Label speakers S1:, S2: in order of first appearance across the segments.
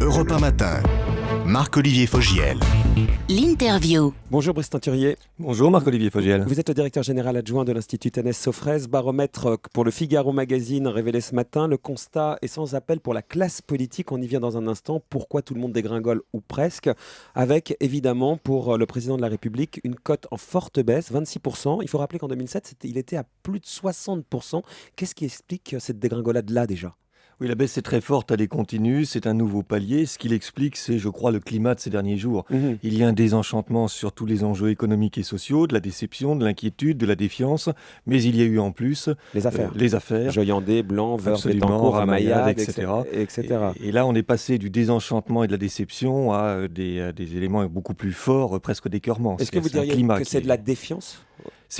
S1: Europe 1 Matin, Marc-Olivier Fogiel.
S2: L'interview.
S3: Bonjour Brice Teinturier.
S4: Bonjour Marc-Olivier Fogiel.
S3: Vous êtes le directeur général adjoint de l'Institut Thales Sofres. Baromètre pour le Figaro Magazine révélé ce matin. Le constat est sans appel pour la classe politique. On y vient dans un instant. Pourquoi tout le monde dégringole ou presque. Avec évidemment pour le président de la République une cote en forte baisse, 26%. Il faut rappeler qu'en 2007, il était à plus de 60%. Qu'est-ce qui explique cette dégringolade-là déjà ?
S4: Oui, la baisse est très forte, elle est continue, c'est un nouveau palier. Ce qu'il explique, c'est, je crois, le climat de ces derniers jours. Il y a un désenchantement sur tous les enjeux économiques et sociaux, de la déception, de l'inquiétude, de la défiance, mais il y a eu en plus
S3: les affaires.
S4: Joyandet,
S3: Blanc, Veuve,
S4: Betancourt, Ramayad, etc.
S3: etc.
S4: Et là, on est passé du désenchantement et de la déception à des éléments beaucoup plus forts, presque d'écœurement.
S3: Est-ce que vous diriez que c'est de la défiance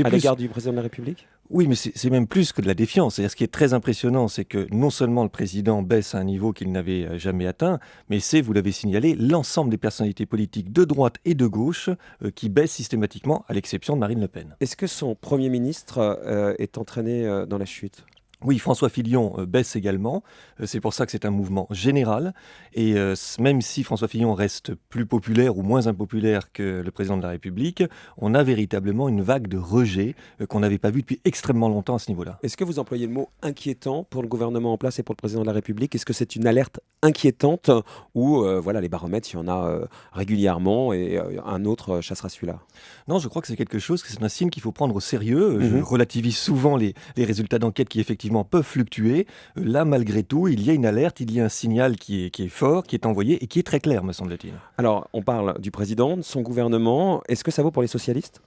S3: à l'égard du président de la République ?
S4: Oui, mais c'est même plus que de la défiance. C'est-à-dire, ce qui est très impressionnant, c'est que non seulement le président baisse à un niveau qu'il n'avait jamais atteint, mais c'est, vous l'avez signalé, l'ensemble des personnalités politiques de droite et de gauche qui baissent systématiquement, à l'exception de Marine Le Pen.
S3: Est-ce que son Premier ministre est entraîné dans la chute ?
S4: Oui, François Fillon baisse également. C'est pour ça que c'est un mouvement général. Et même si François Fillon reste plus populaire ou moins impopulaire que le président de la République, on a véritablement une vague de rejet qu'on n'avait pas vue depuis extrêmement longtemps à ce niveau-là.
S3: Est-ce que vous employez le mot inquiétant pour le gouvernement en place et pour le président de la République ? Est-ce que c'est une alerte inquiétante ou voilà, les baromètres, il y en a régulièrement et un autre chassera celui-là ?
S4: Non, je crois que c'est quelque chose, que c'est un signe qu'il faut prendre au sérieux. Je relativise souvent les résultats d'enquête qui effectivement peuvent fluctuer. Là, malgré tout, il y a une alerte, il y a un signal qui est fort, qui est envoyé et qui est très clair, me semble-t-il.
S3: Alors, on parle du président, de son gouvernement. Est-ce que ça vaut pour les socialistes ?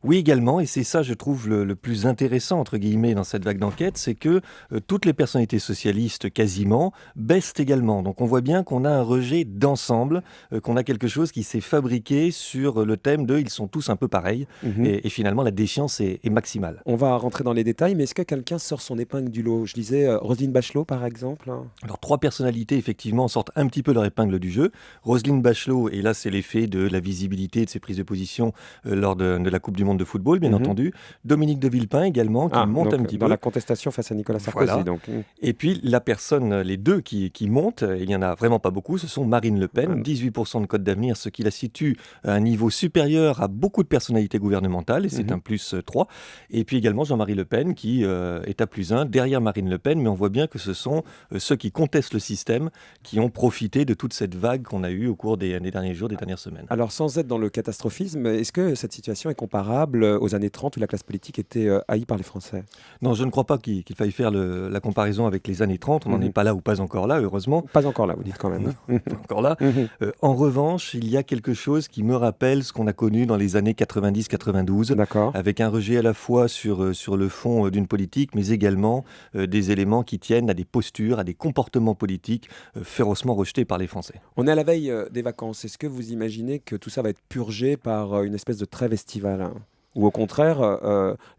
S4: Oui, également, et c'est ça, je trouve, le plus intéressant, entre guillemets, dans cette vague d'enquête, c'est que toutes les personnalités socialistes, quasiment, baissent également. Donc on voit bien qu'on a un rejet d'ensemble, qu'on a quelque chose qui s'est fabriqué sur le thème de « ils sont tous un peu pareils », et finalement, la défiance est maximale.
S3: On va rentrer dans les détails, mais est-ce que quelqu'un sort son épingle du lot ? Je disais Roselyne Bachelot, par exemple.
S4: Alors, trois personnalités, effectivement, sortent un petit peu leur épingle du jeu. Roselyne Bachelot, et là, c'est l'effet de la visibilité de ses prises de position lors de la Coupe du Monde de football, bien entendu. Dominique de Villepin également, qui monte un petit peu.
S3: Dans la contestation face à Nicolas Sarkozy.
S4: Voilà.
S3: Donc.
S4: Et puis, les deux qui montent, il n'y en a vraiment pas beaucoup, ce sont Marine Le Pen, 18% de cote d'avenir, ce qui la situe à un niveau supérieur à beaucoup de personnalités gouvernementales, et c'est un plus 3. Et puis également Jean-Marie Le Pen, qui est à plus 1, derrière Marine Le Pen, mais on voit bien que ce sont ceux qui contestent le système, qui ont profité de toute cette vague qu'on a eue au cours des derniers jours, des dernières semaines.
S3: Alors, sans être dans le catastrophisme, est-ce que cette situation est comparable aux années 30 où la classe politique était haïe par les Français ?
S4: Non, je ne crois pas qu'il faille faire la comparaison avec les années 30. On n'en est pas là ou pas encore là, heureusement.
S3: Pas encore là, vous dites quand même.
S4: Pas encore là. En revanche, il y a quelque chose qui me rappelle ce qu'on a connu dans les années 90-92.
S3: D'accord.
S4: Avec un rejet à la fois sur le fond d'une politique, mais également des éléments qui tiennent à des postures, à des comportements politiques férocement rejetés par les Français.
S3: On est à la veille des vacances. Est-ce que vous imaginez que tout ça va être purgé par une espèce de trêve estivale ? Ou au contraire,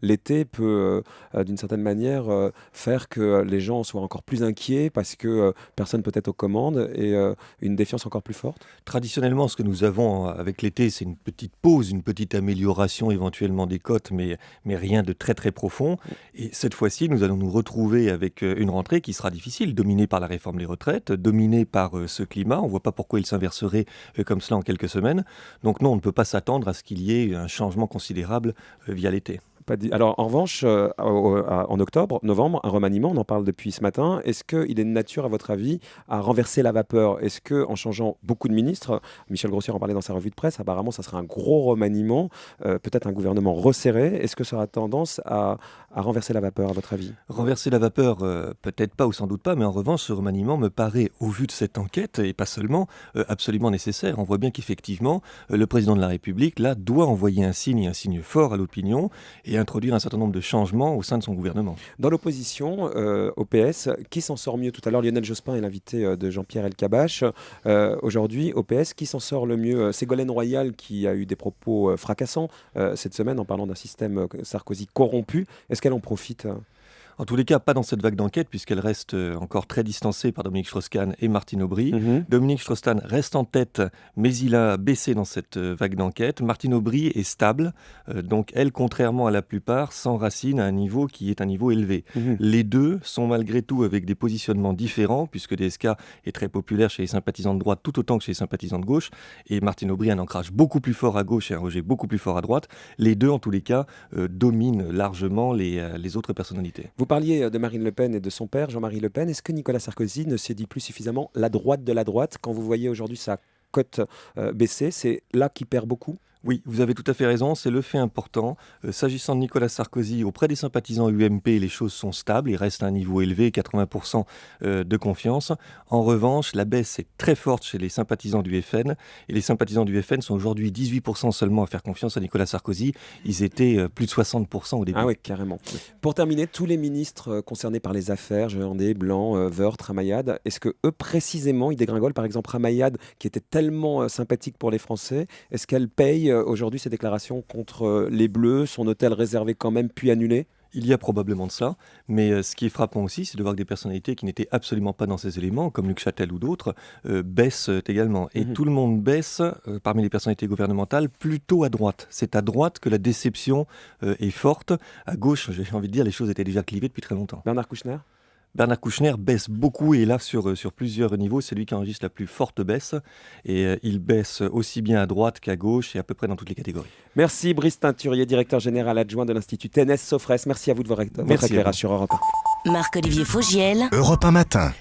S3: l'été peut, d'une certaine manière, faire que les gens soient encore plus inquiets parce que personne peut être aux commandes et une défiance encore plus forte ?
S4: Traditionnellement, ce que nous avons avec l'été, c'est une petite pause, une petite amélioration éventuellement des cotes, mais rien de très très profond. Et cette fois-ci, nous allons nous retrouver avec une rentrée qui sera difficile, dominée par la réforme des retraites, dominée par ce climat. On ne voit pas pourquoi il s'inverserait comme cela en quelques semaines. Donc non, on ne peut pas s'attendre à ce qu'il y ait un changement considérable via l'été.
S3: Alors, en revanche, en octobre, novembre, un remaniement, on en parle depuis ce matin. Est-ce qu'il est de nature, à votre avis, à renverser la vapeur ? Est-ce qu'en changeant beaucoup de ministres, Michel Grossier en parlait dans sa revue de presse, apparemment, ça serait un gros remaniement, peut-être un gouvernement resserré. Est-ce que ça aura tendance à renverser la vapeur, à votre avis ?
S4: Renverser la vapeur, peut-être pas ou sans doute pas, mais en revanche, ce remaniement me paraît, au vu de cette enquête, et pas seulement, absolument nécessaire. On voit bien qu'effectivement, le président de la République, là, doit envoyer un signe fort à l'opinion, et introduire un certain nombre de changements au sein de son gouvernement.
S3: Dans l'opposition au PS, qui s'en sort mieux ? Tout à l'heure, Lionel Jospin est l'invité de Jean-Pierre Elkabbach. Aujourd'hui, au PS, qui s'en sort le mieux ? Ségolène Royal, qui a eu des propos fracassants cette semaine en parlant d'un système Sarkozy corrompu. Est-ce qu'elle en profite ?
S4: En tous les cas, pas dans cette vague d'enquête, puisqu'elle reste encore très distancée par Dominique Strauss-Kahn et Martine Aubry. Dominique Strauss-Kahn reste en tête, mais il a baissé dans cette vague d'enquête. Martine Aubry est stable, donc elle, contrairement à la plupart, s'enracine à un niveau qui est un niveau élevé. Les deux sont malgré tout avec des positionnements différents, puisque DSK est très populaire chez les sympathisants de droite, tout autant que chez les sympathisants de gauche, et Martine Aubry a un ancrage beaucoup plus fort à gauche et un rejet beaucoup plus fort à droite. Les deux, en tous les cas, dominent largement les autres personnalités.
S3: Vous parliez de Marine Le Pen et de son père, Jean-Marie Le Pen. Est-ce que Nicolas Sarkozy ne s'est dit plus suffisamment la droite de la droite? Quand vous voyez aujourd'hui sa cote baisser, c'est là qu'il perd beaucoup?
S4: Oui, vous avez tout à fait raison, c'est le fait important. S'agissant de Nicolas Sarkozy, auprès des sympathisants UMP, les choses sont stables, il reste à un niveau élevé, 80% de confiance. En revanche, la baisse est très forte chez les sympathisants du FN, et les sympathisants du FN sont aujourd'hui 18% seulement à faire confiance à Nicolas Sarkozy. Ils étaient plus de 60% au début.
S3: Ah oui, carrément. Pour terminer, tous les ministres concernés par les affaires, Jean-Andé, Blanc, Woerth, Ramayad, est-ce que eux précisément, ils dégringolent? Par exemple, Ramayad, qui était tellement sympathique pour les Français, est-ce qu'elle paye aujourd'hui ses déclarations contre les Bleus, son hôtel réservé quand même, puis annulé?
S4: Il y a probablement de ça, mais ce qui est frappant aussi, c'est de voir que des personnalités qui n'étaient absolument pas dans ces éléments, comme Luc Châtel ou d'autres, baissent également. Et tout le monde baisse, parmi les personnalités gouvernementales, plutôt à droite. C'est à droite que la déception est forte. À gauche, j'ai envie de dire, les choses étaient déjà clivées depuis très longtemps.
S3: Bernard Kouchner?
S4: Bernard Kouchner baisse beaucoup et là sur plusieurs niveaux, c'est lui qui enregistre la plus forte baisse et il baisse aussi bien à droite qu'à gauche et à peu près dans toutes les catégories.
S3: Merci Brice Teinturier, directeur général adjoint de l'Institut TNS Sofres. Merci à vous de votre éclairage sur Europe 1.
S2: Marc-Olivier Fogiel.
S1: Europe 1 matin.